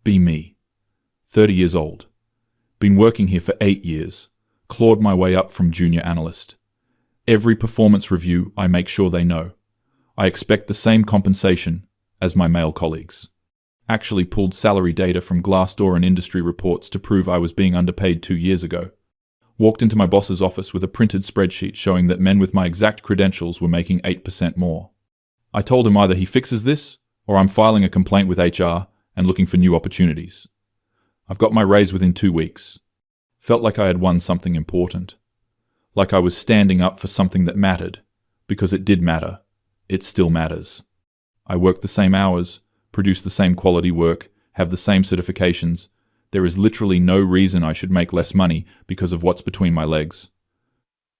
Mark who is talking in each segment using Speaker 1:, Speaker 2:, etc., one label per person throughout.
Speaker 1: Be me. 30 years old. Been working here for 8 years. Clawed my way up from junior analyst. Every performance review, I make sure they know. I expect the same compensation as my male colleagues. Actually pulled salary data from Glassdoor and industry reports to prove I was being underpaid 2 years ago. Walked into my boss's office with a printed spreadsheet showing that men with my exact credentials were making 8% more. I told him either he fixes this, or I'm filing a complaint with HR and looking for new opportunities. I've got my raise within 2 weeks. Felt like I had won something important. Like I was standing up for something that mattered, because it did matter. It still matters. I work the same hours, produce the same quality work, have the same certifications. There is literally no reason I should make less money because of what's between my legs.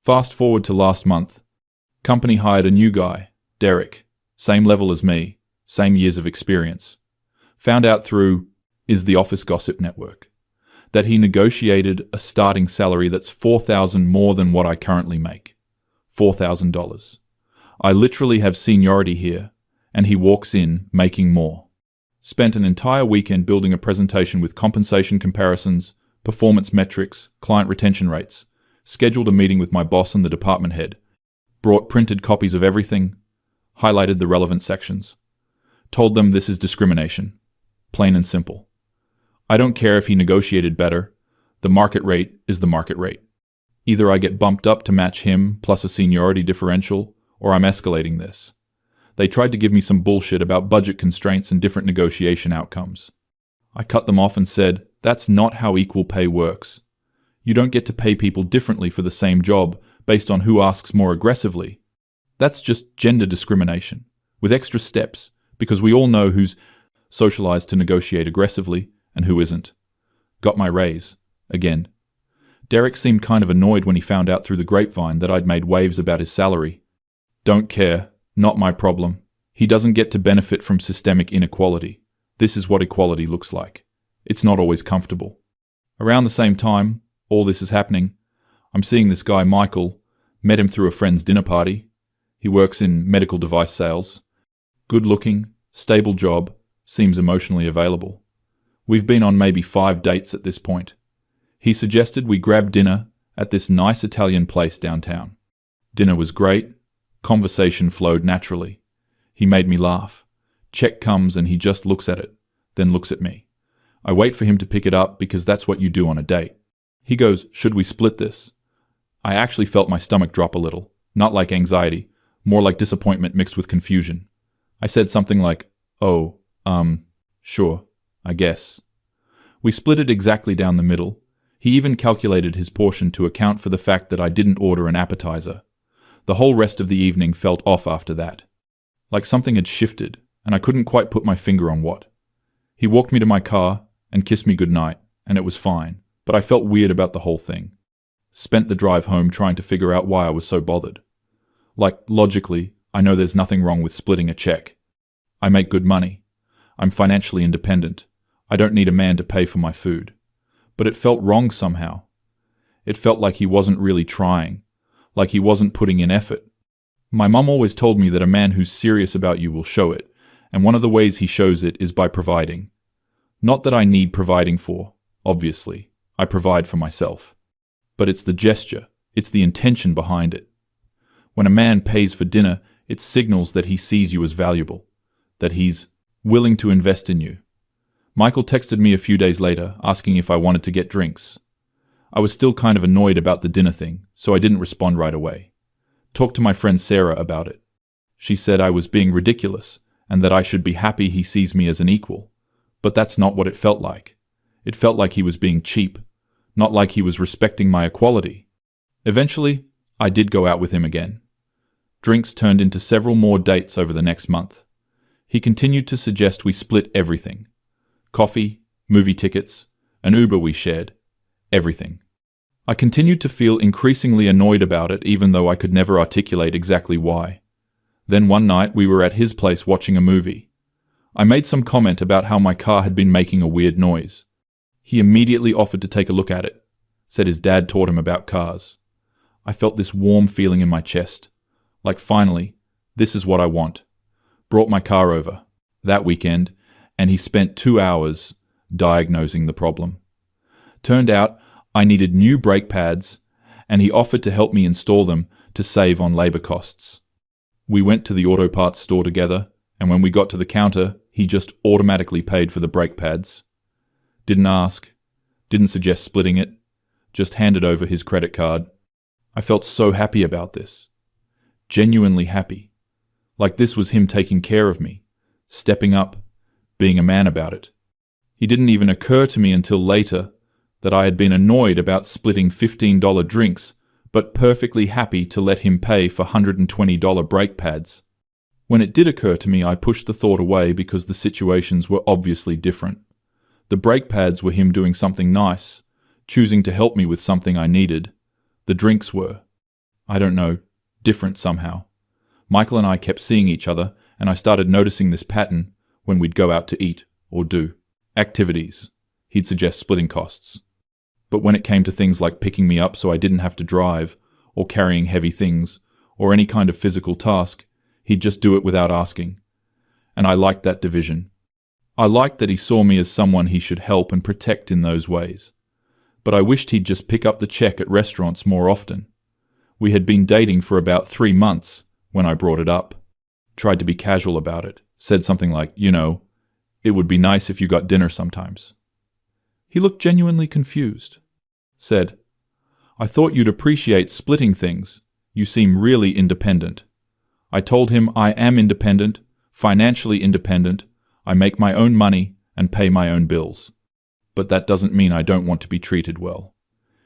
Speaker 1: Fast forward to last month. Company hired a new guy, Derek. Same level as me, same years of experience. Found out through the office gossip network that he negotiated a starting salary that's $4,000 more than what I currently make. $4,000. I literally have seniority here, and he walks in making more. Spent an entire weekend building a presentation with compensation comparisons, performance metrics, client retention rates, scheduled a meeting with my boss and the department head, brought printed copies of everything, highlighted the relevant sections, told them this is discrimination, plain and simple. I don't care if he negotiated better, the market rate is the market rate. Either I get bumped up to match him plus a seniority differential, or I'm escalating this. They tried to give me some bullshit about budget constraints and different negotiation outcomes. I cut them off and said, that's not how equal pay works. You don't get to pay people differently for the same job based on who asks more aggressively. That's just gender discrimination, with extra steps, because we all know who's socialized to negotiate aggressively and who isn't. Got my raise, again. Derek seemed kind of annoyed when he found out through the grapevine that I'd made waves about his salary. Don't care. Not my problem. He doesn't get to benefit from systemic inequality. This is what equality looks like. It's not always comfortable. Around the same time, all this is happening, I'm seeing this guy Michael, met him through a friend's dinner party. He works in medical device sales. Good looking, stable job, seems emotionally available. We've been on maybe 5 dates at this point. He suggested we grab dinner at this nice Italian place downtown. Dinner was great. Conversation flowed naturally. He made me laugh. Check comes and he just looks at it, then looks at me. I wait for him to pick it up because that's what you do on a date. He goes, should we split this? I actually felt my stomach drop a little, not like anxiety, more like disappointment mixed with confusion. I said something like, oh, sure, I guess. We split it exactly down the middle. He even calculated his portion to account for the fact that I didn't order an appetizer. The whole rest of the evening felt off after that. Like something had shifted, and I couldn't quite put my finger on what. He walked me to my car and kissed me goodnight, and it was fine, but I felt weird about the whole thing. Spent the drive home trying to figure out why I was so bothered. Like, logically, I know there's nothing wrong with splitting a check. I make good money. I'm financially independent. I don't need a man to pay for my food. But it felt wrong somehow. It felt like he wasn't really trying. Like he wasn't putting in effort. My mum always told me that a man who's serious about you will show it, and one of the ways he shows it is by providing. Not that I need providing for, obviously. I provide for myself. But it's the gesture, it's the intention behind it. When a man pays for dinner, it signals that he sees you as valuable, that he's willing to invest in you. Michael texted me a few days later, asking if I wanted to get drinks. I was still kind of annoyed about the dinner thing, so I didn't respond right away. Talked to my friend Sarah about it. She said I was being ridiculous, and that I should be happy he sees me as an equal. But that's not what it felt like. It felt like he was being cheap, not like he was respecting my equality. Eventually, I did go out with him again. Drinks turned into several more dates over the next month. He continued to suggest we split everything. Coffee, movie tickets, an Uber we shared. Everything. I continued to feel increasingly annoyed about it, even though I could never articulate exactly why. Then one night we were at his place watching a movie. I made some comment about how my car had been making a weird noise. He immediately offered to take a look at it, said his dad taught him about cars. I felt this warm feeling in my chest, like finally, this is what I want. Brought my car over, that weekend, and he spent 2 hours diagnosing the problem. Turned out I needed new brake pads, and he offered to help me install them to save on labor costs. We went to the auto parts store together, and when we got to the counter, he just automatically paid for the brake pads. Didn't ask, didn't suggest splitting it, just handed over his credit card. I felt so happy about this. Genuinely happy. Like this was him taking care of me, stepping up, being a man about it. It didn't even occur to me until later that I had been annoyed about splitting $15 drinks, but perfectly happy to let him pay for $120 brake pads. When it did occur to me, I pushed the thought away because the situations were obviously different. The brake pads were him doing something nice, choosing to help me with something I needed. The drinks were, I don't know, different somehow. Michael and I kept seeing each other, and I started noticing this pattern when we'd go out to eat or do activities. He'd suggest splitting costs. But when it came to things like picking me up so I didn't have to drive, or carrying heavy things, or any kind of physical task, he'd just do it without asking. And I liked that division. I liked that he saw me as someone he should help and protect in those ways. But I wished he'd just pick up the check at restaurants more often. We had been dating for about 3 months when I brought it up. Tried to be casual about it. Said something like, it would be nice if you got dinner sometimes. He looked genuinely confused. Said, I thought you'd appreciate splitting things. You seem really independent. I told him I am independent, financially independent. I make my own money and pay my own bills. But that doesn't mean I don't want to be treated well.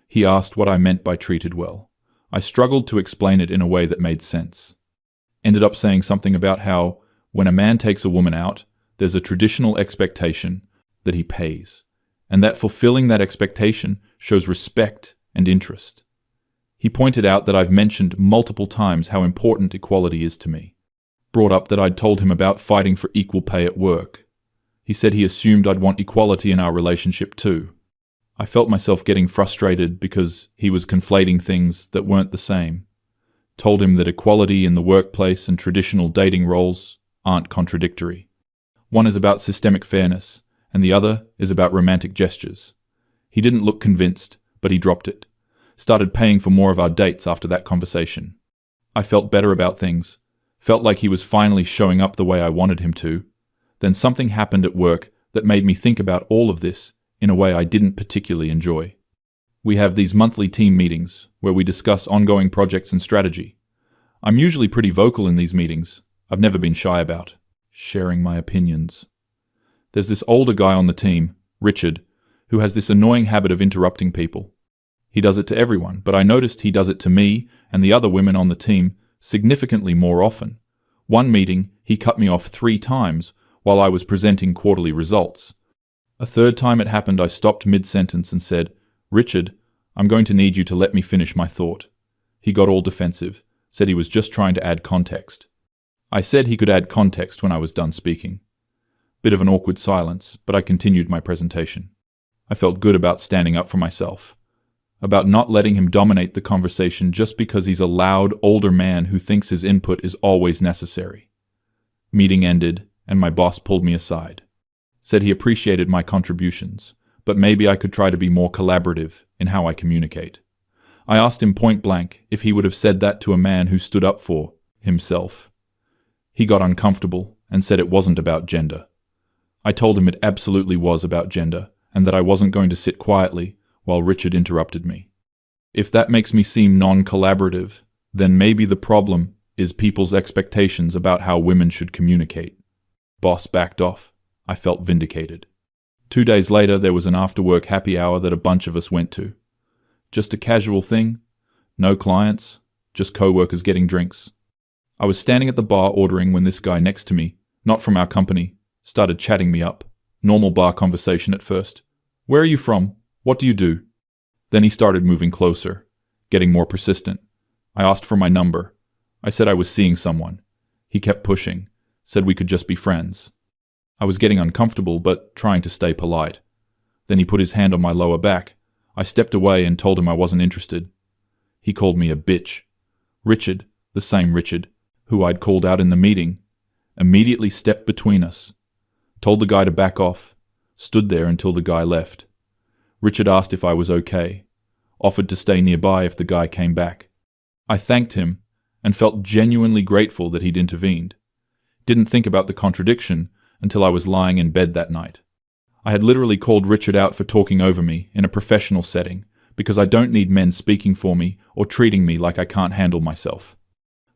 Speaker 1: He asked what I meant by treated well. I struggled to explain it in a way that made sense. Ended up saying something about how, when a man takes a woman out, there's a traditional expectation that he pays, and that fulfilling that expectation shows respect and interest. He pointed out that I've mentioned multiple times how important equality is to me. Brought up that I'd told him about fighting for equal pay at work. He said he assumed I'd want equality in our relationship too. I felt myself getting frustrated because he was conflating things that weren't the same. Told him that equality in the workplace and traditional dating roles aren't contradictory. One is about systemic fairness, and the other is about romantic gestures. He didn't look convinced, but he dropped it. Started paying for more of our dates after that conversation. I felt better about things. Felt like he was finally showing up the way I wanted him to. Then something happened at work that made me think about all of this in a way I didn't particularly enjoy. We have these monthly team meetings where we discuss ongoing projects and strategy. I'm usually pretty vocal in these meetings. I've never been shy about sharing my opinions. There's this older guy on the team, Richard, who has this annoying habit of interrupting people. He does it to everyone, but I noticed he does it to me and the other women on the team significantly more often. One meeting, he cut me off 3 times while I was presenting quarterly results. A third time it happened, I stopped mid-sentence and said, Richard, I'm going to need you to let me finish my thought. He got all defensive, said he was just trying to add context. I said he could add context when I was done speaking. Bit of an awkward silence, but I continued my presentation. I felt good about standing up for myself, about not letting him dominate the conversation just because he's a loud, older man who thinks his input is always necessary. Meeting ended, and my boss pulled me aside. Said he appreciated my contributions, but maybe I could try to be more collaborative in how I communicate. I asked him point blank if he would have said that to a man who stood up for himself. He got uncomfortable and said it wasn't about gender. I told him it absolutely was about gender, and that I wasn't going to sit quietly while Richard interrupted me. If that makes me seem non-collaborative, then maybe the problem is people's expectations about how women should communicate. Boss backed off. I felt vindicated. 2 days later, there was an after-work happy hour that a bunch of us went to. Just a casual thing. No clients, just co-workers getting drinks. I was standing at the bar ordering when this guy next to me, not from our company, started chatting me up. Normal bar conversation at first. Where are you from? What do you do? Then he started moving closer, getting more persistent. I asked for my number. I said I was seeing someone. He kept pushing, said we could just be friends. I was getting uncomfortable, but trying to stay polite. Then he put his hand on my lower back. I stepped away and told him I wasn't interested. He called me a bitch. Richard, the same Richard, who I'd called out in the meeting, immediately stepped between us. Told the guy to back off. stood there until the guy left. Richard asked if I was okay, offered to stay nearby if the guy came back. I thanked him and felt genuinely grateful that he'd intervened. Didn't think about the contradiction until I was lying in bed that night. I had literally called Richard out for talking over me in a professional setting because I don't need men speaking for me or treating me like I can't handle myself.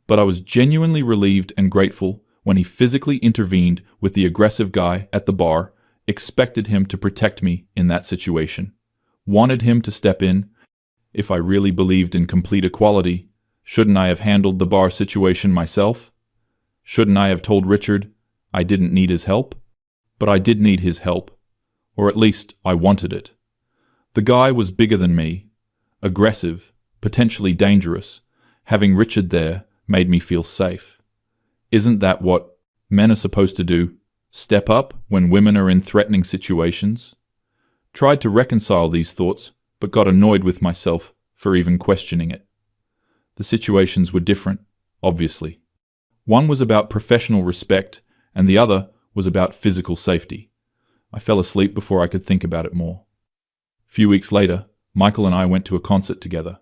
Speaker 1: But I was genuinely relieved and grateful when he physically intervened with the aggressive guy at the bar, expected him to protect me in that situation, wanted him to step in. If I really believed in complete equality, shouldn't I have handled the bar situation myself? Shouldn't I have told Richard I didn't need his help? But I did need his help, or at least I wanted it. The guy was bigger than me, aggressive, potentially dangerous. Having Richard there made me feel safe. Isn't that what men are supposed to do? Step up when women are in threatening situations? Tried to reconcile these thoughts, but got annoyed with myself for even questioning it. The situations were different, obviously. One was about professional respect, and the other was about physical safety. I fell asleep before I could think about it more. A few weeks later, Michael and I went to a concert together.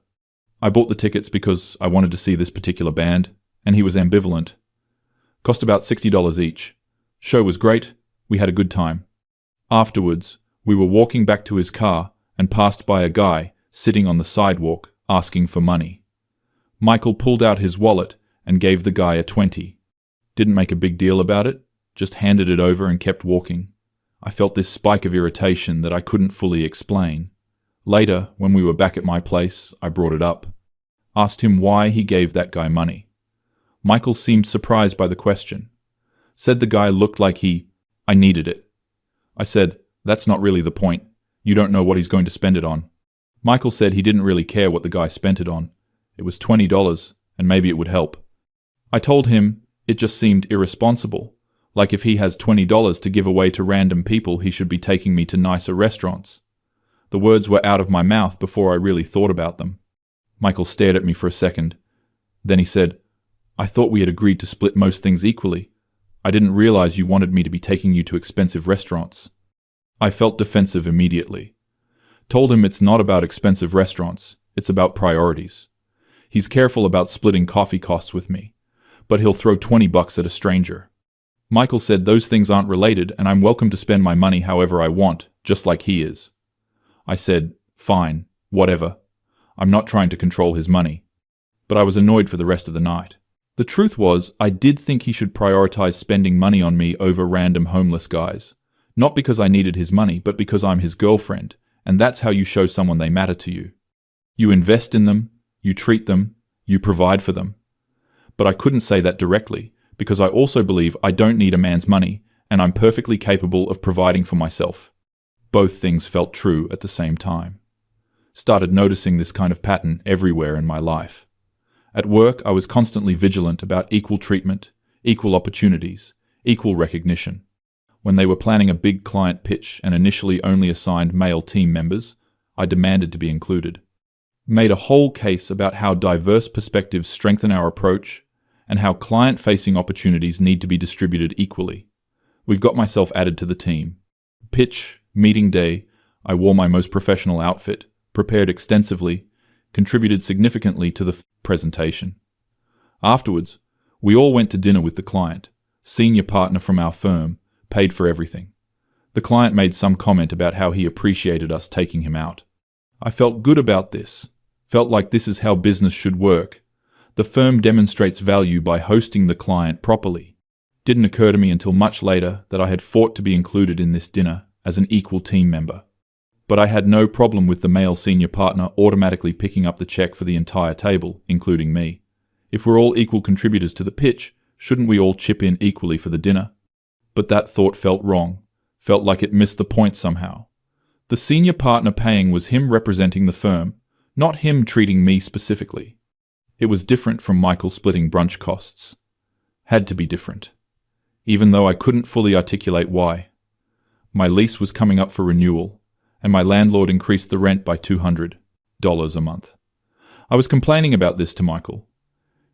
Speaker 1: I bought the tickets because I wanted to see this particular band, and he was ambivalent. Cost about $60 each. Show was great, we had a good time. Afterwards, we were walking back to his car and passed by a guy sitting on the sidewalk asking for money. Michael pulled out his wallet and gave the guy a 20. Didn't make a big deal about it, just handed it over and kept walking. I felt this spike of irritation that I couldn't fully explain. Later, when we were back at my place, I brought it up. Asked him why he gave that guy money. Michael seemed surprised by the question. Said the guy looked like I needed it. I said, that's not really the point. You don't know what he's going to spend it on. Michael said he didn't really care what the guy spent it on. It was $20, and maybe it would help. I told him it just seemed irresponsible. Like if he has $20 to give away to random people, he should be taking me to nicer restaurants. The words were out of my mouth before I really thought about them. Michael stared at me for a second. Then he said, I thought we had agreed to split most things equally. I didn't realize you wanted me to be taking you to expensive restaurants. I felt defensive immediately. Told him it's not about expensive restaurants, it's about priorities. He's careful about splitting coffee costs with me, but he'll throw $20 at a stranger. Michael said those things aren't related and I'm welcome to spend my money however I want, just like he is. I said, fine, whatever. I'm not trying to control his money. But I was annoyed for the rest of the night. The truth was, I did think he should prioritize spending money on me over random homeless guys. Not because I needed his money, but because I'm his girlfriend, and that's how you show someone they matter to you. You invest in them, you treat them, you provide for them. But I couldn't say that directly, because I also believe I don't need a man's money, and I'm perfectly capable of providing for myself. Both things felt true at the same time. Started noticing this kind of pattern everywhere in my life. At work, I was constantly vigilant about equal treatment, equal opportunities, equal recognition. When they were planning a big client pitch and initially only assigned male team members, I demanded to be included. Made a whole case about how diverse perspectives strengthen our approach and how client-facing opportunities need to be distributed equally. We've got myself added to the team. Pitch, meeting day, I wore my most professional outfit, prepared extensively, contributed significantly to the presentation. Afterwards, we all went to dinner with the client, senior partner from our firm, paid for everything. The client made some comment about how he appreciated us taking him out. I felt good about this, felt like this is how business should work. The firm demonstrates value by hosting the client properly. Didn't occur to me until much later that I had fought to be included in this dinner as an equal team member. But I had no problem with the male senior partner automatically picking up the check for the entire table, including me. If we're all equal contributors to the pitch, shouldn't we all chip in equally for the dinner? But that thought felt wrong, felt like it missed the point somehow. The senior partner paying was him representing the firm, not him treating me specifically. It was different from Michael splitting brunch costs. Had to be different. Even though I couldn't fully articulate why. My lease was coming up for renewal, and my landlord increased the rent by $200 a month. I was complaining about this to Michael.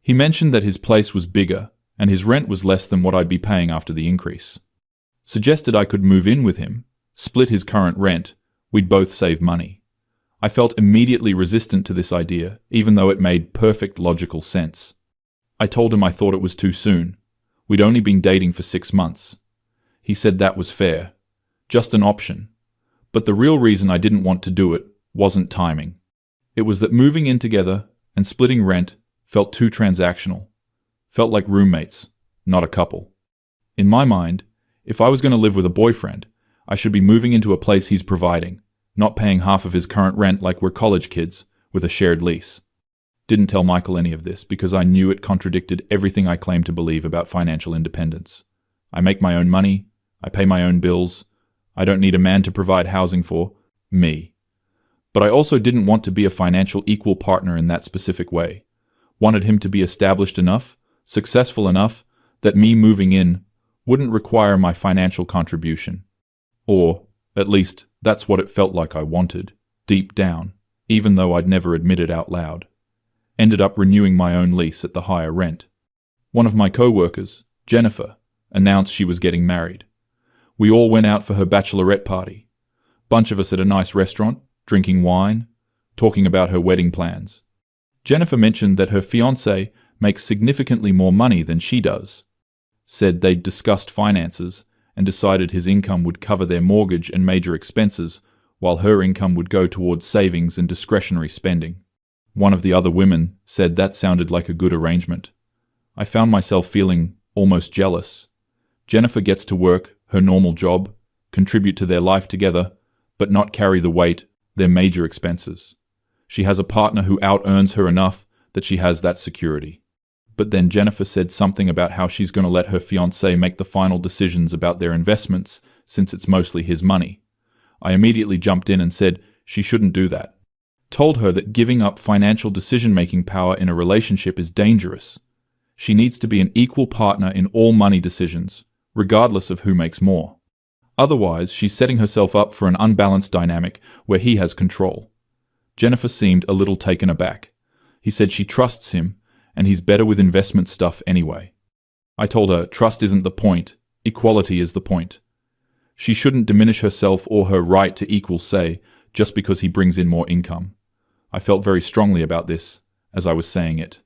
Speaker 1: He mentioned that his place was bigger, and his rent was less than what I'd be paying after the increase. Suggested I could move in with him, split his current rent, we'd both save money. I felt immediately resistant to this idea, even though it made perfect logical sense. I told him I thought it was too soon. We'd only been dating for 6 months. He said that was fair. Just an option. But the real reason I didn't want to do it wasn't timing. It was that moving in together and splitting rent felt too transactional. Felt like roommates, not a couple. In my mind, if I was going to live with a boyfriend, I should be moving into a place he's providing, not paying half of his current rent like we're college kids with a shared lease. Didn't tell Michael any of this because I knew it contradicted everything I claimed to believe about financial independence. I make my own money, I pay my own bills, I don't need a man to provide housing for me. But I also didn't want to be a financial equal partner in that specific way. Wanted him to be established enough, successful enough, that me moving in wouldn't require my financial contribution. Or, at least, that's what it felt like I wanted, deep down, even though I'd never admit it out loud. Ended up renewing my own lease at the higher rent. One of my co-workers, Jennifer, announced she was getting married. We all went out for her bachelorette party. Bunch of us at a nice restaurant, drinking wine, talking about her wedding plans. Jennifer mentioned that her fiancé makes significantly more money than she does. Said they'd discussed finances and decided his income would cover their mortgage and major expenses, while her income would go towards savings and discretionary spending. One of the other women said that sounded like a good arrangement. I found myself feeling almost jealous. Jennifer gets to work, her normal job, contribute to their life together, but not carry the weight, their major expenses. She has a partner who out-earns her enough that she has that security. But then Jennifer said something about how she's going to let her fiancé make the final decisions about their investments since it's mostly his money. I immediately jumped in and said she shouldn't do that. Told her that giving up financial decision-making power in a relationship is dangerous. She needs to be an equal partner in all money decisions, regardless of who makes more. Otherwise, she's setting herself up for an unbalanced dynamic where he has control. Jennifer seemed a little taken aback. He said she trusts him, and he's better with investment stuff anyway. I told her trust isn't the point, equality is the point. She shouldn't diminish herself or her right to equal say just because he brings in more income. I felt very strongly about this as I was saying it.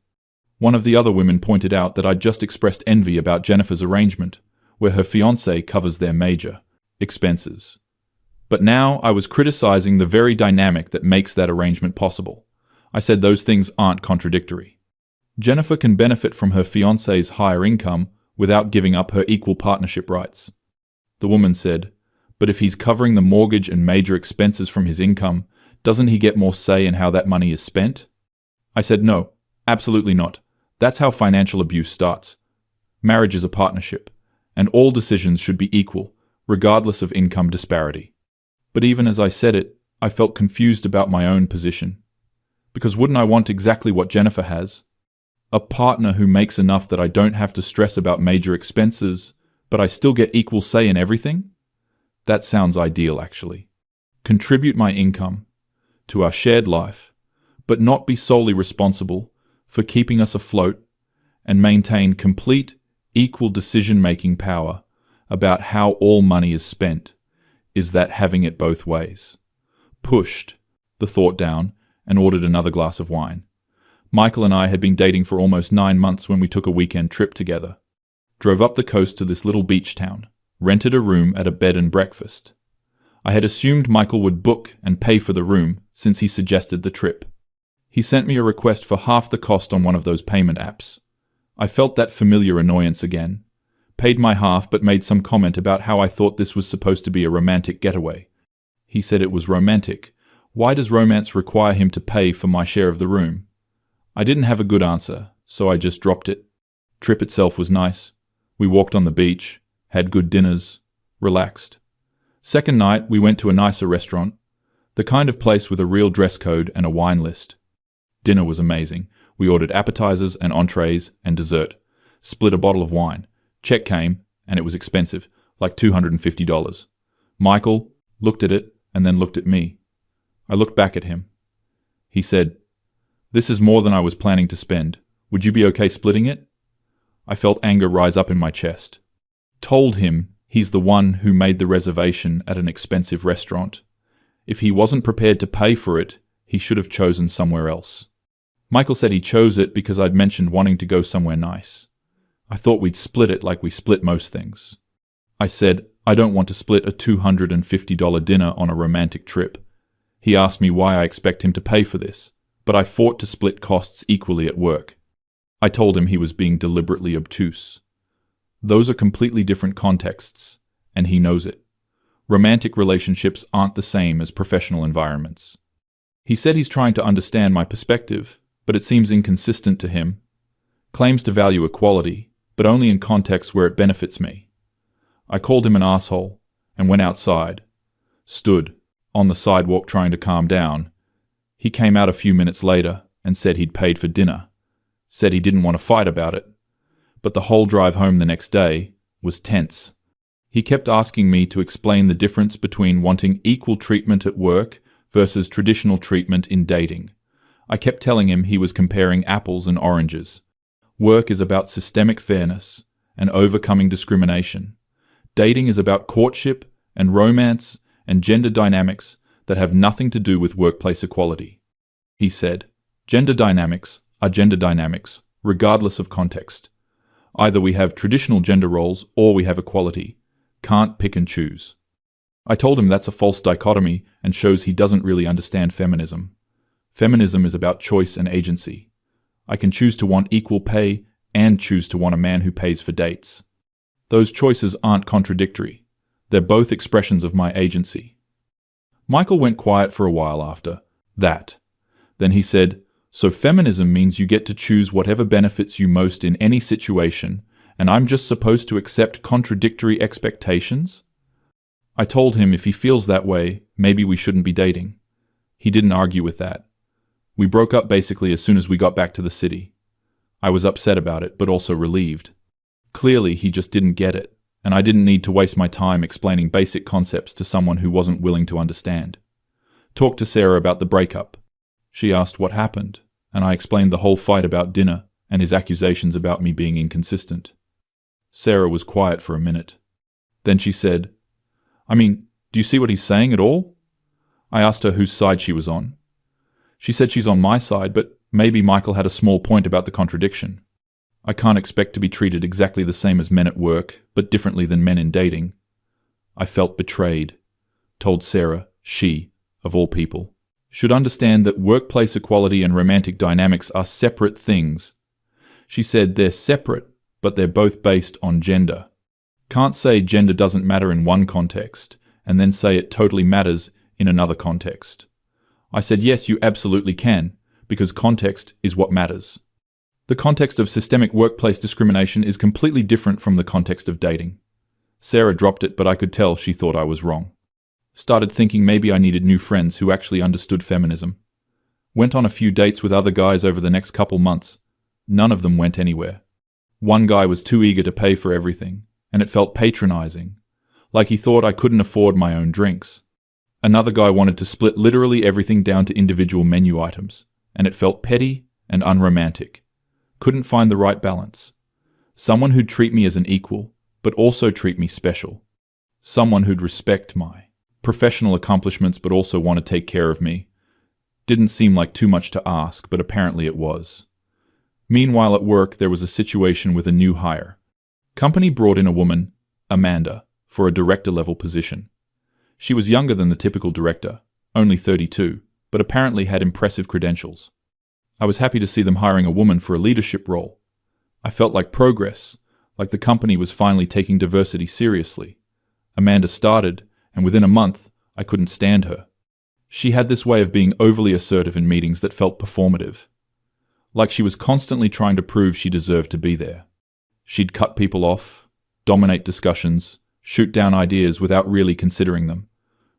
Speaker 1: One of the other women pointed out that I'd just expressed envy about Jennifer's arrangement, where her fiancé covers their major expenses. But now I was criticizing the very dynamic that makes that arrangement possible. I said those things aren't contradictory. Jennifer can benefit from her fiancé's higher income without giving up her equal partnership rights. The woman said, but if he's covering the mortgage and major expenses from his income, doesn't he get more say in how that money is spent? I said no, absolutely not. That's how financial abuse starts. Marriage is a partnership, and all decisions should be equal, regardless of income disparity. But even as I said it, I felt confused about my own position. Because wouldn't I want exactly what Jennifer has? A partner who makes enough that I don't have to stress about major expenses, but I still get equal say in everything? That sounds ideal, actually. Contribute my income to our shared life, but not be solely responsible for keeping us afloat, and maintain complete, equal decision-making power about how all money is spent. Is that having it both ways? Pushed the thought down and ordered another glass of wine. Michael and I had been dating for almost 9 months when we took a weekend trip together. Drove up the coast to this little beach town, rented a room at a bed and breakfast. I had assumed Michael would book and pay for the room since he suggested the trip. He sent me a request for half the cost on one of those payment apps. I felt that familiar annoyance again. Paid my half but made some comment about how I thought this was supposed to be a romantic getaway. He said it was romantic. Why does romance require him to pay for my share of the room? I didn't have a good answer, so I just dropped it. Trip itself was nice. We walked on the beach, had good dinners, relaxed. Second night, we went to a nicer restaurant, the kind of place with a real dress code and a wine list. Dinner was amazing. We ordered appetizers and entrees and dessert. Split a bottle of wine. Check came, and it was expensive, like $250. Michael looked at it and then looked at me. I looked back at him. He said, "This is more than I was planning to spend. Would you be okay splitting it?" I felt anger rise up in my chest. Told him He's the one who made the reservation at an expensive restaurant. If he wasn't prepared to pay for it, he should have chosen somewhere else. Michael said he chose it because I'd mentioned wanting to go somewhere nice. I thought we'd split it like we split most things. I said, I don't want to split a $250 dinner on a romantic trip. He asked me why I expect him to pay for this, but I fought to split costs equally at work. I told him he was being deliberately obtuse. Those are completely different contexts, and he knows it. Romantic relationships aren't the same as professional environments. He said he's trying to understand my perspective, but it seems inconsistent to him. Claims to value equality, but only in contexts where it benefits me. I called him an asshole and went outside. Stood on the sidewalk trying to calm down. He came out a few minutes later and said he'd paid for dinner. Said he didn't want to fight about it. But the whole drive home the next day was tense. He kept asking me to explain the difference between wanting equal treatment at work versus traditional treatment in dating. I kept telling him he was comparing apples and oranges. Work is about systemic fairness and overcoming discrimination. Dating is about courtship and romance and gender dynamics that have nothing to do with workplace equality. He said, gender dynamics are gender dynamics, regardless of context. Either we have traditional gender roles or we have equality. Can't pick and choose. I told him that's a false dichotomy and shows he doesn't really understand feminism. Feminism is about choice and agency. I can choose to want equal pay and choose to want a man who pays for dates. Those choices aren't contradictory. They're both expressions of my agency. Michael went quiet for a while after that. Then he said, so feminism means you get to choose whatever benefits you most in any situation, and I'm just supposed to accept contradictory expectations? I told him if he feels that way, maybe we shouldn't be dating. He didn't argue with that. We broke up basically as soon as we got back to the city. I was upset about it, but also relieved. Clearly, he just didn't get it, and I didn't need to waste my time explaining basic concepts to someone who wasn't willing to understand. Talked to Sarah about the breakup. She asked what happened, and I explained the whole fight about dinner and his accusations about me being inconsistent. Sarah was quiet for a minute. Then she said, do you see what he's saying at all? I asked her whose side she was on. She said she's on my side, but maybe Michael had a small point about the contradiction. I can't expect to be treated exactly the same as men at work, but differently than men in dating. I felt betrayed. Told Sarah, she, of all people, should understand that workplace equality and romantic dynamics are separate things. She said they're separate, but they're both based on gender. Can't say gender doesn't matter in one context, and then say it totally matters in another context. I said yes, you absolutely can, because context is what matters. The context of systemic workplace discrimination is completely different from the context of dating. Sarah dropped it, but I could tell she thought I was wrong. Started thinking maybe I needed new friends who actually understood feminism. Went on a few dates with other guys over the next couple months. None of them went anywhere. One guy was too eager to pay for everything, and it felt patronizing, like he thought I couldn't afford my own drinks. Another guy wanted to split literally everything down to individual menu items, and it felt petty and unromantic. Couldn't find the right balance. Someone who'd treat me as an equal, but also treat me special. Someone who'd respect my professional accomplishments but also want to take care of me. Didn't seem like too much to ask, but apparently it was. Meanwhile at work there was a situation with a new hire. Company brought in a woman, Amanda, for a director-level position. She was younger than the typical director, only 32, but apparently had impressive credentials. I was happy to see them hiring a woman for a leadership role. I felt like progress, like the company was finally taking diversity seriously. Amanda started, and within a month, I couldn't stand her. She had this way of being overly assertive in meetings that felt performative. Like she was constantly trying to prove she deserved to be there. She'd cut people off, dominate discussions, shoot down ideas without really considering them.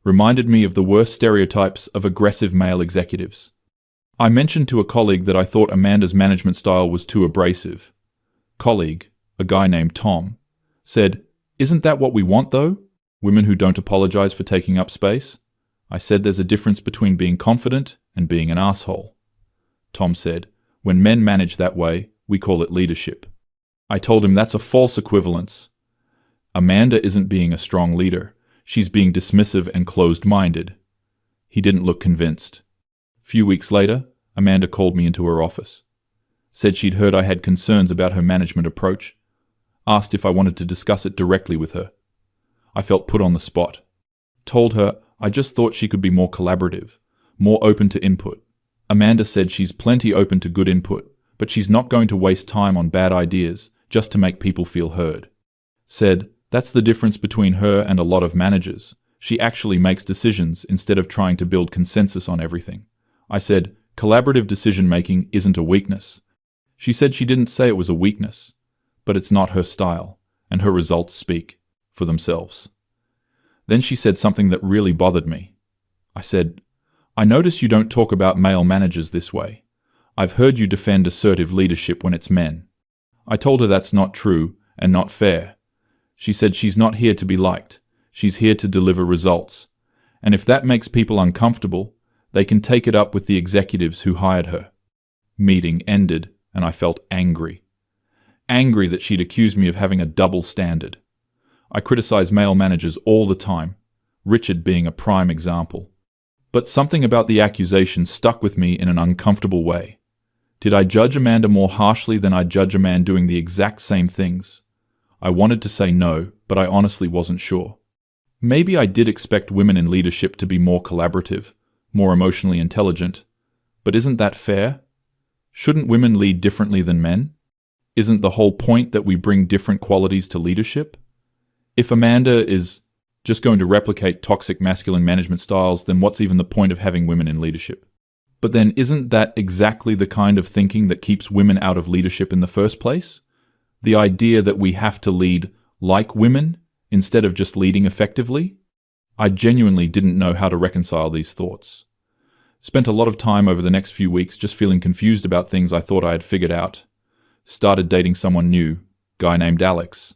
Speaker 1: Reminded me of the worst stereotypes of aggressive male executives. I mentioned to a colleague that I thought Amanda's management style was too abrasive. Colleague, a guy named Tom, said, "Isn't that what we want though? Women who don't apologize for taking up space?" I said there's a difference between being confident and being an asshole. Tom said, "When men manage that way, we call it leadership." I told him that's a false equivalence. Amanda isn't being a strong leader. She's being dismissive and closed-minded. He didn't look convinced. A few weeks later, Amanda called me into her office. Said she'd heard I had concerns about her management approach. Asked if I wanted to discuss it directly with her. I felt put on the spot. Told her I just thought she could be more collaborative, more open to input. Amanda said she's plenty open to good input, but she's not going to waste time on bad ideas just to make people feel heard. Said that's the difference between her and a lot of managers. She actually makes decisions instead of trying to build consensus on everything. I said, collaborative decision-making isn't a weakness. She said she didn't say it was a weakness, but it's not her style, and her results speak for themselves. Then she said something that really bothered me. I said, I notice you don't talk about male managers this way. I've heard you defend assertive leadership when it's men. I told her that's not true and not fair. She said she's not here to be liked. She's here to deliver results. And if that makes people uncomfortable, they can take it up with the executives who hired her. Meeting ended, and I felt angry. Angry that she'd accused me of having a double standard. I criticize male managers all the time, Richard being a prime example. But something about the accusation stuck with me in an uncomfortable way. Did I judge Amanda more harshly than I'd judge a man doing the exact same things? I wanted to say no, but I honestly wasn't sure. Maybe I did expect women in leadership to be more collaborative, more emotionally intelligent. But isn't that fair? Shouldn't women lead differently than men? Isn't the whole point that we bring different qualities to leadership? If Amanda is just going to replicate toxic masculine management styles, then what's even the point of having women in leadership? But then isn't that exactly the kind of thinking that keeps women out of leadership in the first place? The idea that we have to lead like women instead of just leading effectively? I genuinely didn't know how to reconcile these thoughts. Spent a lot of time over the next few weeks just feeling confused about things I thought I had figured out. Started dating someone new, guy named Alex.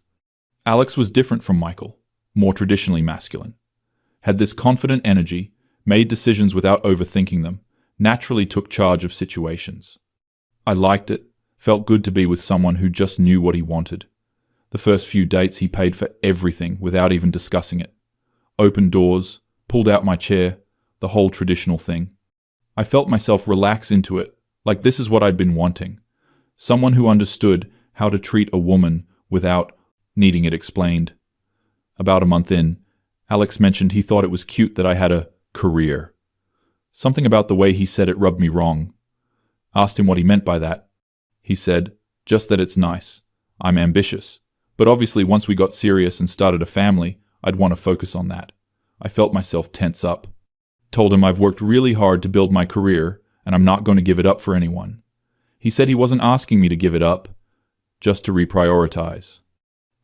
Speaker 1: Alex was different from Michael, more traditionally masculine. Had this confident energy, made decisions without overthinking them, naturally took charge of situations. I liked it, felt good to be with someone who just knew what he wanted. The first few dates he paid for everything without even discussing it. Opened doors, pulled out my chair, the whole traditional thing. I felt myself relax into it, like this is what I'd been wanting. Someone who understood how to treat a woman without needing it explained. About a month in, Alex mentioned he thought it was cute that I had a career. Something about the way he said it rubbed me wrong. Asked him what he meant by that. He said, just that it's nice. I'm ambitious. But obviously once we got serious and started a family, I'd want to focus on that. I felt myself tense up. Told him I've worked really hard to build my career, and I'm not going to give it up for anyone. He said he wasn't asking me to give it up, just to reprioritize.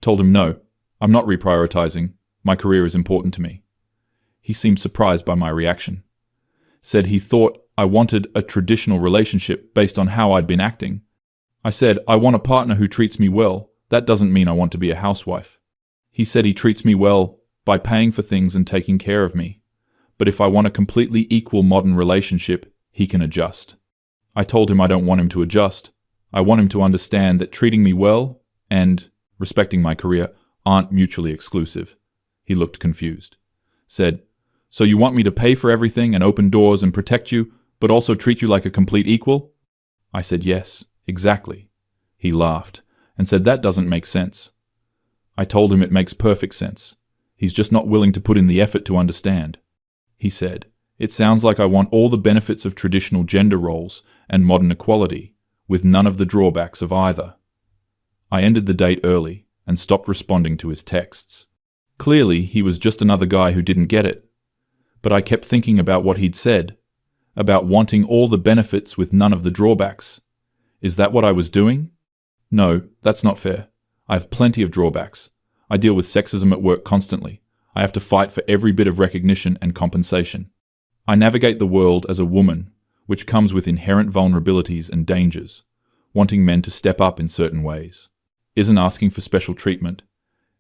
Speaker 1: Told him no, I'm not reprioritizing. My career is important to me. He seemed surprised by my reaction. Said he thought I wanted a traditional relationship based on how I'd been acting. I said, I want a partner who treats me well. That doesn't mean I want to be a housewife. He said he treats me well by paying for things and taking care of me. But if I want a completely equal modern relationship, he can adjust. I told him I don't want him to adjust. I want him to understand that treating me well and respecting my career aren't mutually exclusive. He looked confused. Said, so you want me to pay for everything and open doors and protect you, but also treat you like a complete equal? I said, yes, exactly. He laughed and said that doesn't make sense. I told him it makes perfect sense. He's just not willing to put in the effort to understand. He said, it sounds like I want all the benefits of traditional gender roles and modern equality, with none of the drawbacks of either. I ended the date early and stopped responding to his texts. Clearly, he was just another guy who didn't get it. But I kept thinking about what he'd said, about wanting all the benefits with none of the drawbacks. Is that what I was doing? No, that's not fair. I have plenty of drawbacks. I deal with sexism at work constantly. I have to fight for every bit of recognition and compensation. I navigate the world as a woman, which comes with inherent vulnerabilities and dangers, wanting men to step up in certain ways. Isn't asking for special treatment.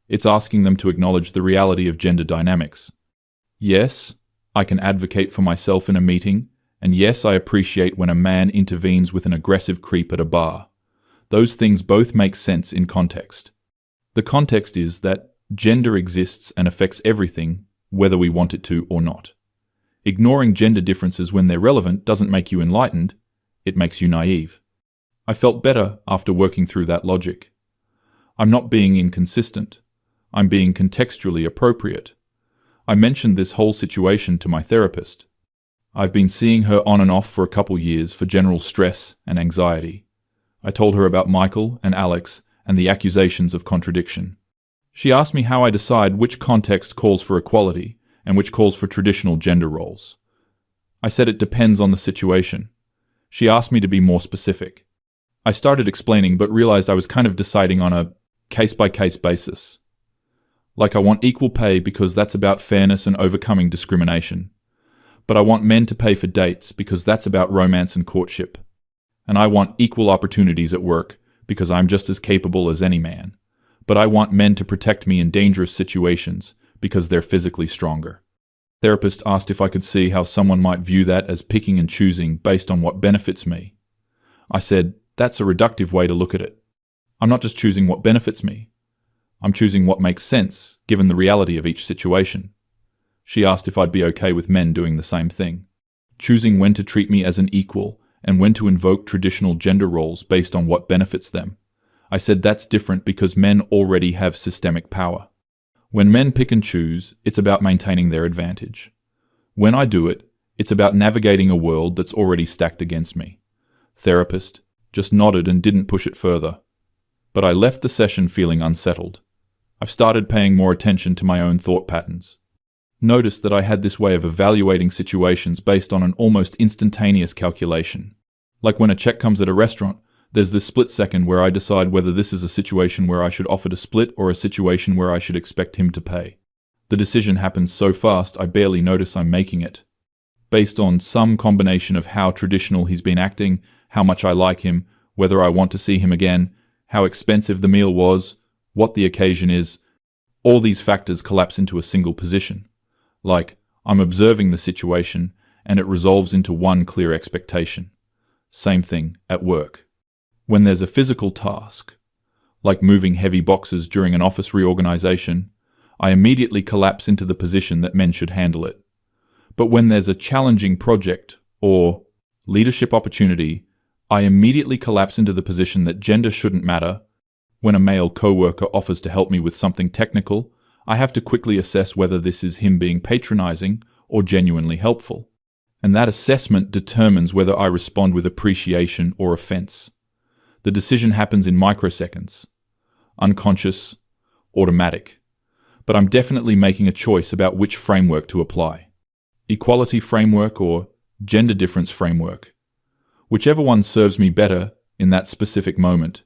Speaker 1: It's asking them to acknowledge the reality of gender dynamics. Yes, I can advocate for myself in a meeting, and yes, I appreciate when a man intervenes with an aggressive creep at a bar. Those things both make sense in context. The context is that Gender exists and affects everything, whether we want it to or not. Ignoring gender differences when they're relevant doesn't make you enlightened, it makes you naive. I felt better after working through that logic. I'm not being inconsistent. I'm being contextually appropriate. I mentioned this whole situation to my therapist. I've been seeing her on and off for a couple years for general stress and anxiety. I told her about Michael and Alex and the accusations of contradiction. She asked me how I decide which context calls for equality and which calls for traditional gender roles. I said it depends on the situation. She asked me to be more specific. I started explaining but realized I was kind of deciding on a case-by-case basis. Like I want equal pay because that's about fairness and overcoming discrimination. But I want men to pay for dates because that's about romance and courtship. And I want equal opportunities at work because I'm just as capable as any man. But I want men to protect me in dangerous situations because they're physically stronger. The therapist asked if I could see how someone might view that as picking and choosing based on what benefits me. I said, that's a reductive way to look at it. I'm not just choosing what benefits me. I'm choosing what makes sense, given the reality of each situation. She asked if I'd be okay with men doing the same thing, choosing when to treat me as an equal and when to invoke traditional gender roles based on what benefits them. I said that's different because men already have systemic power. When men pick and choose, it's about maintaining their advantage. When I do it, it's about navigating a world that's already stacked against me. Therapist just nodded and didn't push it further. But I left the session feeling unsettled. I've started paying more attention to my own thought patterns. Noticed that I had this way of evaluating situations based on an almost instantaneous calculation. Like when a check comes at a restaurant, there's this split second where I decide whether this is a situation where I should offer to split or a situation where I should expect him to pay. The decision happens so fast I barely notice I'm making it. Based on some combination of how traditional he's been acting, how much I like him, whether I want to see him again, how expensive the meal was, what the occasion is, all these factors collapse into a single position. Like, I'm observing the situation and it resolves into one clear expectation. Same thing at work. When there's a physical task, like moving heavy boxes during an office reorganization, I immediately collapse into the position that men should handle it. But when there's a challenging project or leadership opportunity, I immediately collapse into the position that gender shouldn't matter. When a male coworker offers to help me with something technical, I have to quickly assess whether this is him being patronizing or genuinely helpful. And that assessment determines whether I respond with appreciation or offense. The decision happens in microseconds. Unconscious, automatic. But I'm definitely making a choice about which framework to apply. Equality framework or gender difference framework. Whichever one serves me better in that specific moment.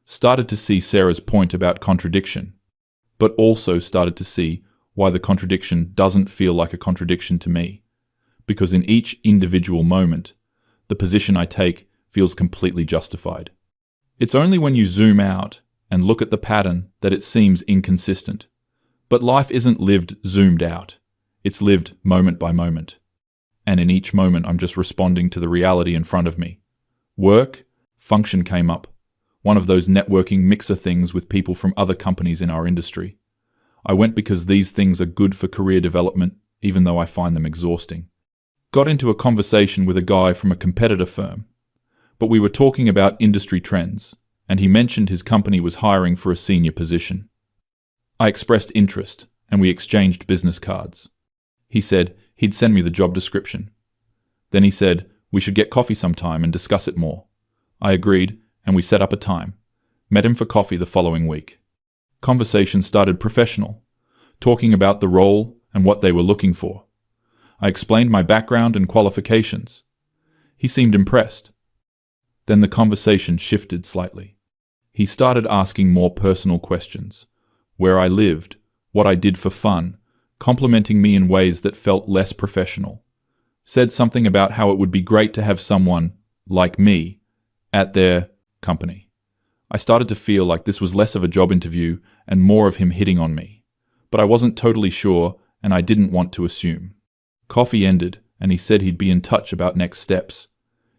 Speaker 1: Started to see Sarah's point about contradiction, but also started to see why the contradiction doesn't feel like a contradiction to me. Because in each individual moment, the position I take feels completely justified. It's only when you zoom out and look at the pattern that it seems inconsistent. But life isn't lived zoomed out. It's lived moment by moment. And in each moment, I'm just responding to the reality in front of me. Work, function came up. One of those networking mixer things with people from other companies in our industry. I went because these things are good for career development, even though I find them exhausting. Got into a conversation with a guy from a competitor firm. But we were talking about industry trends, and he mentioned his company was hiring for a senior position. I expressed interest, and we exchanged business cards. He said he'd send me the job description. Then he said we should get coffee sometime and discuss it more. I agreed, and we set up a time. Met him for coffee the following week. Conversation started professional, talking about the role and what they were looking for. I explained my background and qualifications. He seemed impressed. Then the conversation shifted slightly. He started asking more personal questions. Where I lived, what I did for fun, complimenting me in ways that felt less professional. Said something about how it would be great to have someone, like me, at their company. I started to feel like this was less of a job interview and more of him hitting on me. But I wasn't totally sure, and I didn't want to assume. Coffee ended, and he said he'd be in touch about next steps.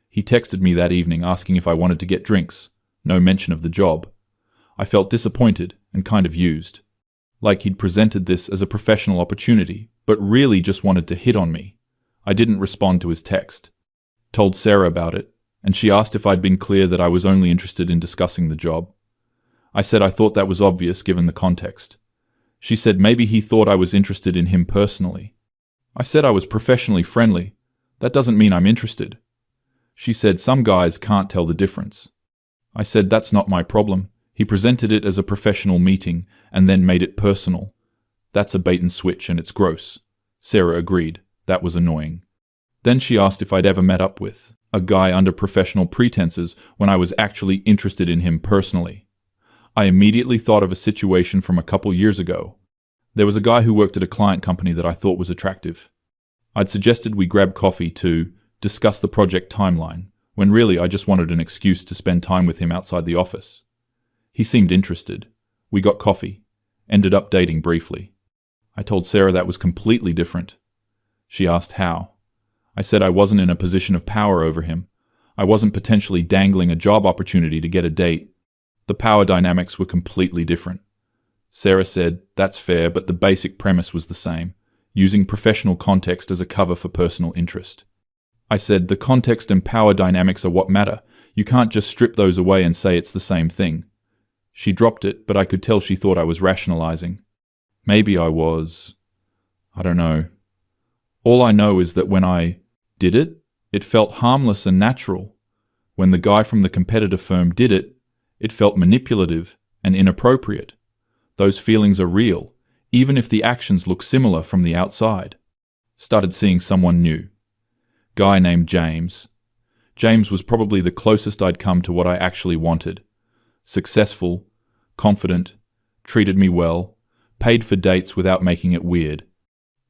Speaker 1: He texted me that evening asking if I wanted to get drinks. No mention of the job. I felt disappointed and kind of used. Like he'd presented this as a professional opportunity, but really just wanted to hit on me. I didn't respond to his text. Told Sarah about it, and she asked if I'd been clear that I was only interested in discussing the job. I said I thought that was obvious given the context. She said maybe he thought I was interested in him personally. I said I was professionally friendly. That doesn't mean I'm interested. She said some guys can't tell the difference. I said that's not my problem. He presented it as a professional meeting and then made it personal. That's a bait and switch and it's gross. Sarah agreed. That was annoying. Then she asked if I'd ever met up with a guy under professional pretenses when I was actually interested in him personally. I immediately thought of a situation from a couple years ago. There was a guy who worked at a client company that I thought was attractive. I'd suggested we grab coffee to discuss the project timeline, when really I just wanted an excuse to spend time with him outside the office. He seemed interested. We got coffee, ended up dating briefly. I told Sarah that was completely different. She asked how. I said I wasn't in a position of power over him. I wasn't potentially dangling a job opportunity to get a date. The power dynamics were completely different. Sarah said, that's fair, but the basic premise was the same, using professional context as a cover for personal interest. I said, the context and power dynamics are what matter. You can't just strip those away and say it's the same thing. She dropped it, but I could tell she thought I was rationalizing. Maybe I was. I don't know. All I know is that when I did it, it felt harmless and natural. When the guy from the competitor firm did it, it felt manipulative and inappropriate. Those feelings are real, even if the actions look similar from the outside. Started seeing someone new. Guy named James. James was probably the closest I'd come to what I actually wanted. Successful, confident, treated me well, paid for dates without making it weird.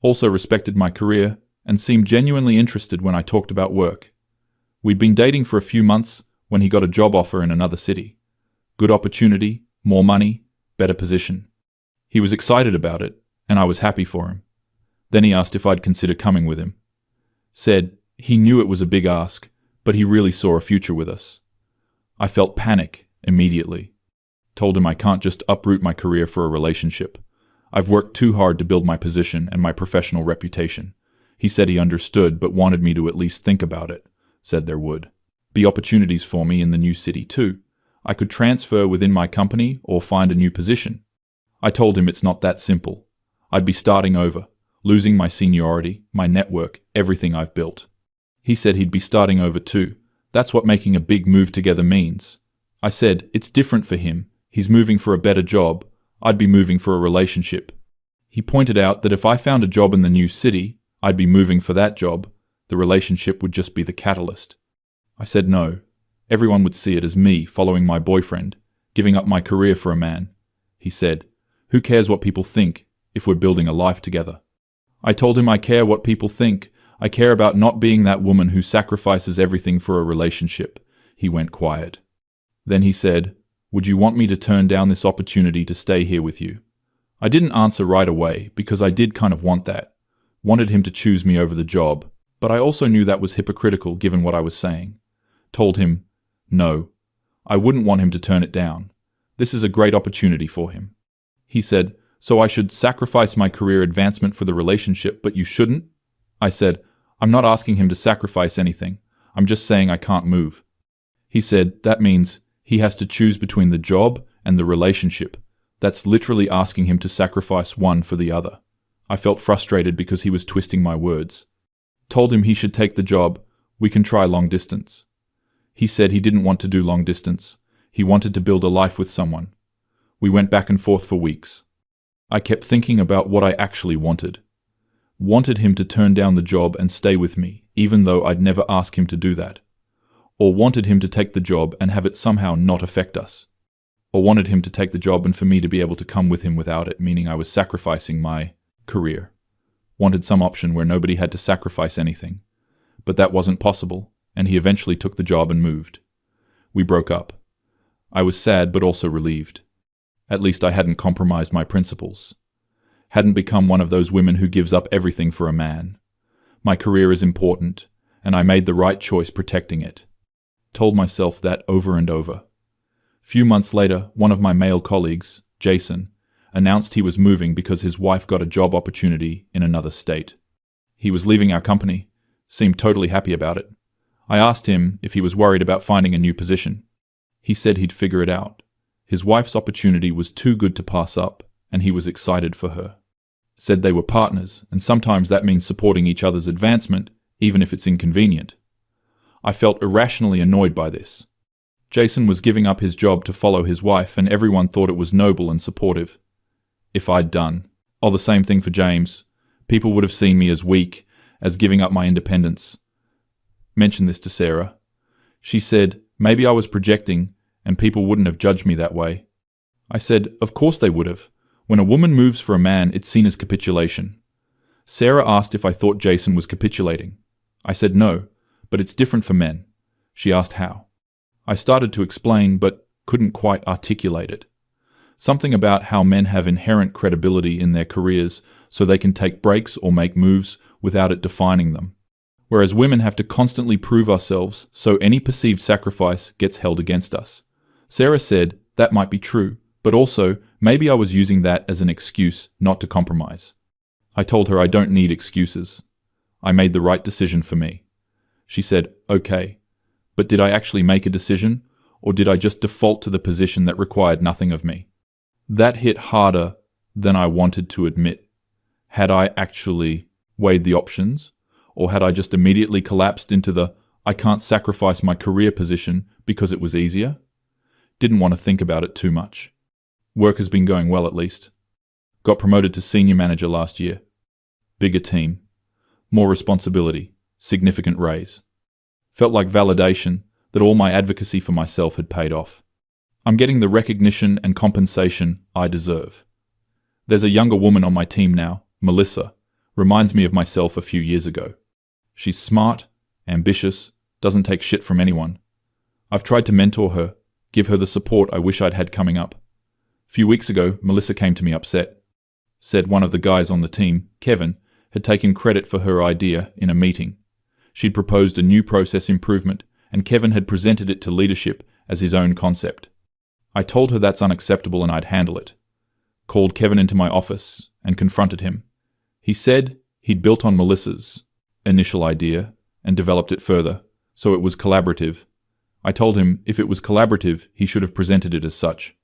Speaker 1: Also respected my career and seemed genuinely interested when I talked about work. We'd been dating for a few months when he got a job offer in another city. Good opportunity, more money, better position. He was excited about it, and I was happy for him. Then he asked if I'd consider coming with him. Said he knew it was a big ask, but he really saw a future with us. I felt panic immediately. Told him I can't just uproot my career for a relationship. I've worked too hard to build my position and my professional reputation. He said he understood, but wanted me to at least think about it. Said there would be opportunities for me in the new city too. I could transfer within my company or find a new position. I told him it's not that simple. I'd be starting over, losing my seniority, my network, everything I've built. He said he'd be starting over too. That's what making a big move together means. I said, it's different for him. He's moving for a better job. I'd be moving for a relationship. He pointed out that if I found a job in the new city, I'd be moving for that job. The relationship would just be the catalyst. I said no. Everyone would see it as me following my boyfriend, giving up my career for a man. He said, who cares what people think if we're building a life together? I told him I care what people think. I care about not being that woman who sacrifices everything for a relationship. He went quiet. Then he said, would you want me to turn down this opportunity to stay here with you? I didn't answer right away because I did kind of want that. Wanted him to choose me over the job, but I also knew that was hypocritical given what I was saying. Told him, no, I wouldn't want him to turn it down. This is a great opportunity for him. He said, so I should sacrifice my career advancement for the relationship, but you shouldn't? I said, I'm not asking him to sacrifice anything. I'm just saying I can't move. He said, that means he has to choose between the job and the relationship. That's literally asking him to sacrifice one for the other. I felt frustrated because he was twisting my words. Told him he should take the job. We can try long distance. He said he didn't want to do long distance. He wanted to build a life with someone. We went back and forth for weeks. I kept thinking about what I actually wanted. Wanted him to turn down the job and stay with me, even though I'd never ask him to do that. Or wanted him to take the job and have it somehow not affect us. Or wanted him to take the job and for me to be able to come with him without it, meaning I was sacrificing my career. Wanted some option where nobody had to sacrifice anything. But that wasn't possible, and he eventually took the job and moved. We broke up. I was sad but also relieved. At least I hadn't compromised my principles. Hadn't become one of those women who gives up everything for a man. My career is important, and I made the right choice protecting it. Told myself that over and over. Few months later, one of my male colleagues, Jason, announced he was moving because his wife got a job opportunity in another state. He was leaving our company, seemed totally happy about it. I asked him if he was worried about finding a new position. He said he'd figure it out. His wife's opportunity was too good to pass up, and he was excited for her. Said they were partners, and sometimes that means supporting each other's advancement, even if it's inconvenient. I felt irrationally annoyed by this. Jason was giving up his job to follow his wife, and everyone thought it was noble and supportive. If I'd done, the same thing for James, people would have seen me as weak, as giving up my independence. Mentioned this to Sarah. She said, maybe I was projecting, and people wouldn't have judged me that way. I said, of course they would have. When a woman moves for a man, it's seen as capitulation. Sarah asked if I thought Jason was capitulating. I said no, but it's different for men. She asked how. I started to explain, but couldn't quite articulate it. Something about how men have inherent credibility in their careers, so they can take breaks or make moves without it defining them. Whereas women have to constantly prove ourselves, so any perceived sacrifice gets held against us. Sarah said that might be true, but also maybe I was using that as an excuse not to compromise. I told her I don't need excuses. I made the right decision for me. She said, okay, but did I actually make a decision, or did I just default to the position that required nothing of me? That hit harder than I wanted to admit. Had I actually weighed the options, or had I just immediately collapsed into the I can't sacrifice my career position because it was easier? Didn't want to think about it too much. Work has been going well at least. Got promoted to senior manager last year. Bigger team. More responsibility. Significant raise. Felt like validation that all my advocacy for myself had paid off. I'm getting the recognition and compensation I deserve. There's a younger woman on my team now, Melissa, reminds me of myself a few years ago. She's smart, ambitious, doesn't take shit from anyone. I've tried to mentor her, give her the support I wish I'd had coming up. A few weeks ago, Melissa came to me upset. Said one of the guys on the team, Kevin, had taken credit for her idea in a meeting. She'd proposed a new process improvement, and Kevin had presented it to leadership as his own concept. I told her that's unacceptable and I'd handle it. Called Kevin into my office and confronted him. He said he'd built on Melissa's initial idea and developed it further, so it was collaborative. I told him if it was collaborative, he should have presented it as such.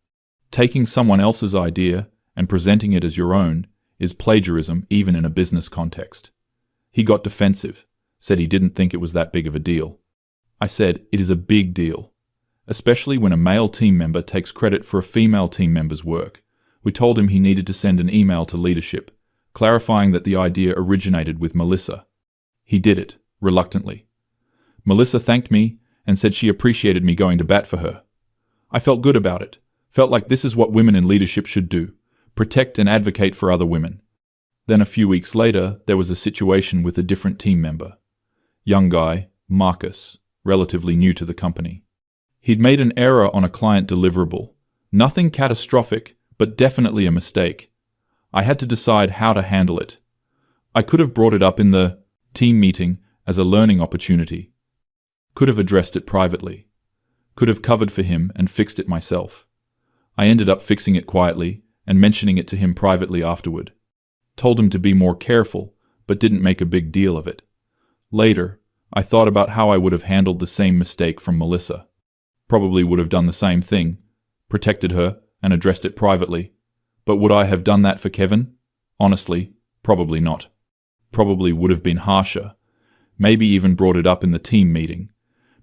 Speaker 1: Taking someone else's idea and presenting it as your own is plagiarism even in a business context. He got defensive, said he didn't think it was that big of a deal. I said it is a big deal, especially when a male team member takes credit for a female team member's work. We told him he needed to send an email to leadership, clarifying that the idea originated with Melissa. He did it, reluctantly. Melissa thanked me and said she appreciated me going to bat for her. I felt good about it, felt like this is what women in leadership should do, protect and advocate for other women. Then a few weeks later, there was a situation with a different team member. Young guy, Marcus, relatively new to the company. He'd made an error on a client deliverable. Nothing catastrophic, but definitely a mistake. I had to decide how to handle it. I could have brought it up in the team meeting as a learning opportunity. Could have addressed it privately. Could have covered for him and fixed it myself. I ended up fixing it quietly and mentioning it to him privately afterward. Told him to be more careful, but didn't make a big deal of it. Later, I thought about how I would have handled the same mistake from Melissa. Probably would have done the same thing, protected her and addressed it privately. But would I have done that for Kevin? Honestly, probably not. Probably would have been harsher, maybe even brought it up in the team meeting,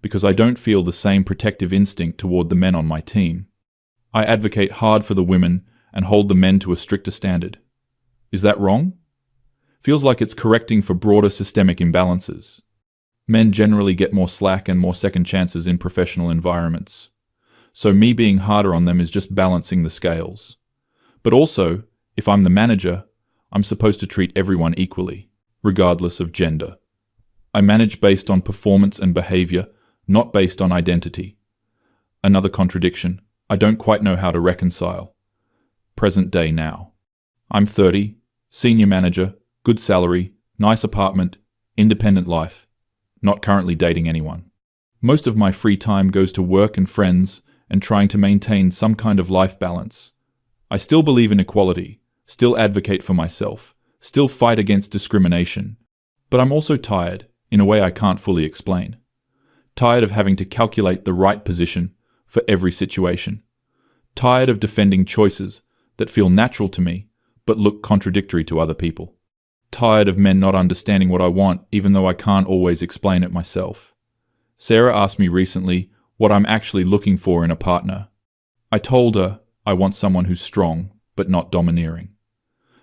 Speaker 1: because I don't feel the same protective instinct toward the men on my team. I advocate hard for the women and hold the men to a stricter standard. Is that wrong? Feels like it's correcting for broader systemic imbalances. Men generally get more slack and more second chances in professional environments. So me being harder on them is just balancing the scales. But also, if I'm the manager, I'm supposed to treat everyone equally, regardless of gender. I manage based on performance and behavior, not based on identity. Another contradiction I don't quite know how to reconcile. Present day now. I'm 30, senior manager, good salary, nice apartment, independent life. Not currently dating anyone. Most of my free time goes to work and friends and trying to maintain some kind of life balance. I still believe in equality, still advocate for myself, still fight against discrimination. But I'm also tired, in a way I can't fully explain. Tired of having to calculate the right position for every situation. Tired of defending choices that feel natural to me, but look contradictory to other people. Tired of men not understanding what I want, even though I can't always explain it myself. Sarah asked me recently what I'm actually looking for in a partner. I told her I want someone who's strong, but not domineering.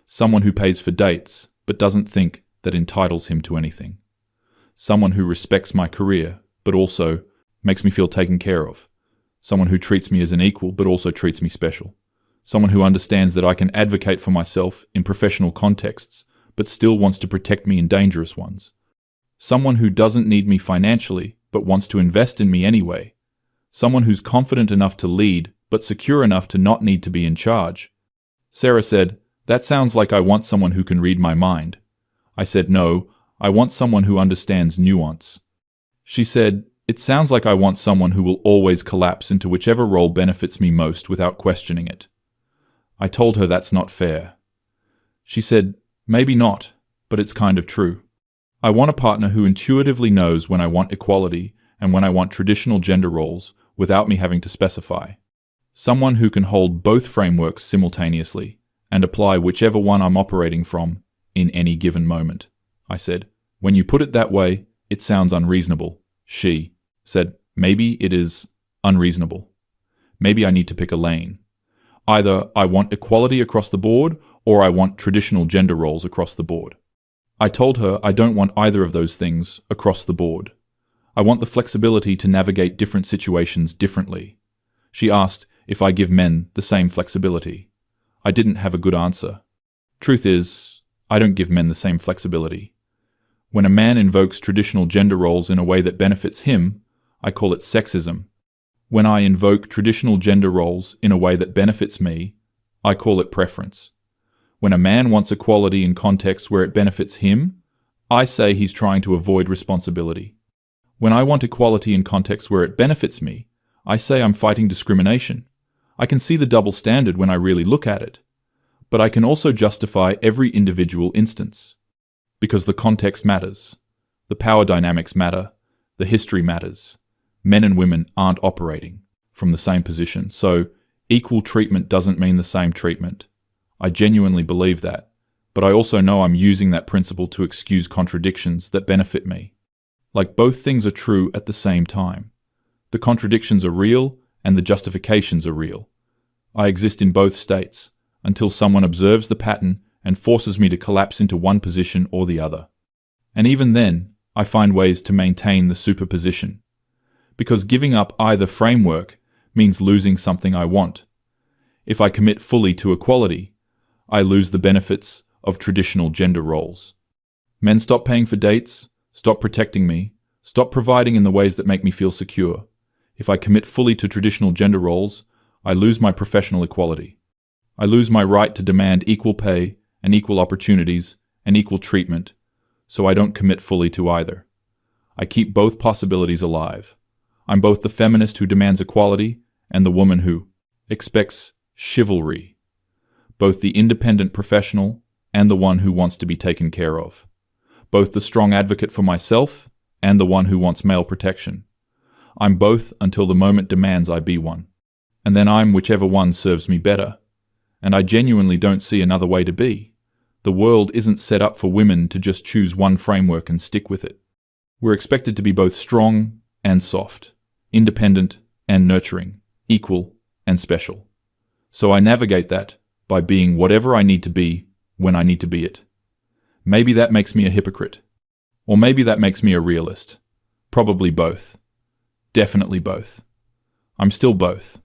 Speaker 1: Someone who pays for dates, but doesn't think that entitles him to anything. Someone who respects my career, but also makes me feel taken care of. Someone who treats me as an equal, but also treats me special. Someone who understands that I can advocate for myself in professional contexts, but still wants to protect me in dangerous ones. Someone who doesn't need me financially, but wants to invest in me anyway. Someone who's confident enough to lead, but secure enough to not need to be in charge. Sarah said, "That sounds like I want someone who can read my mind." I said, "No, I want someone who understands nuance." She said, "It sounds like I want someone who will always collapse into whichever role benefits me most without questioning it." I told her that's not fair. She said, "Maybe not, but it's kind of true. I want a partner who intuitively knows when I want equality and when I want traditional gender roles without me having to specify. Someone who can hold both frameworks simultaneously and apply whichever one I'm operating from in any given moment." I said, "When you put it that way, it sounds unreasonable." She said, "Maybe it is unreasonable. Maybe I need to pick a lane. Either I want equality across the board or I want traditional gender roles across the board." I told her I don't want either of those things across the board. I want the flexibility to navigate different situations differently. She asked if I give men the same flexibility. I didn't have a good answer. Truth is, I don't give men the same flexibility. When a man invokes traditional gender roles in a way that benefits him, I call it sexism. When I invoke traditional gender roles in a way that benefits me, I call it preference. When a man wants equality in contexts where it benefits him, I say he's trying to avoid responsibility. When I want equality in contexts where it benefits me, I say I'm fighting discrimination. I can see the double standard when I really look at it. But I can also justify every individual instance. Because the context matters. The power dynamics matter. The history matters. Men and women aren't operating from the same position, so equal treatment doesn't mean the same treatment. I genuinely believe that, but I also know I'm using that principle to excuse contradictions that benefit me. Like both things are true at the same time. The contradictions are real and the justifications are real. I exist in both states until someone observes the pattern and forces me to collapse into one position or the other. And even then, I find ways to maintain the superposition. Because giving up either framework means losing something I want. If I commit fully to equality, I lose the benefits of traditional gender roles. Men stop paying for dates, stop protecting me, stop providing in the ways that make me feel secure. If I commit fully to traditional gender roles, I lose my professional equality. I lose my right to demand equal pay and equal opportunities and equal treatment, so I don't commit fully to either. I keep both possibilities alive. I'm both the feminist who demands equality and the woman who expects chivalry. Both the independent professional and the one who wants to be taken care of. Both the strong advocate for myself and the one who wants male protection. I'm both until the moment demands I be one. And then I'm whichever one serves me better. And I genuinely don't see another way to be. The world isn't set up for women to just choose one framework and stick with it. We're expected to be both strong and soft, independent and nurturing, equal and special. So I navigate that by being whatever I need to be when I need to be it. Maybe that makes me a hypocrite. Or maybe that makes me a realist. Probably both. Definitely both. I'm still both.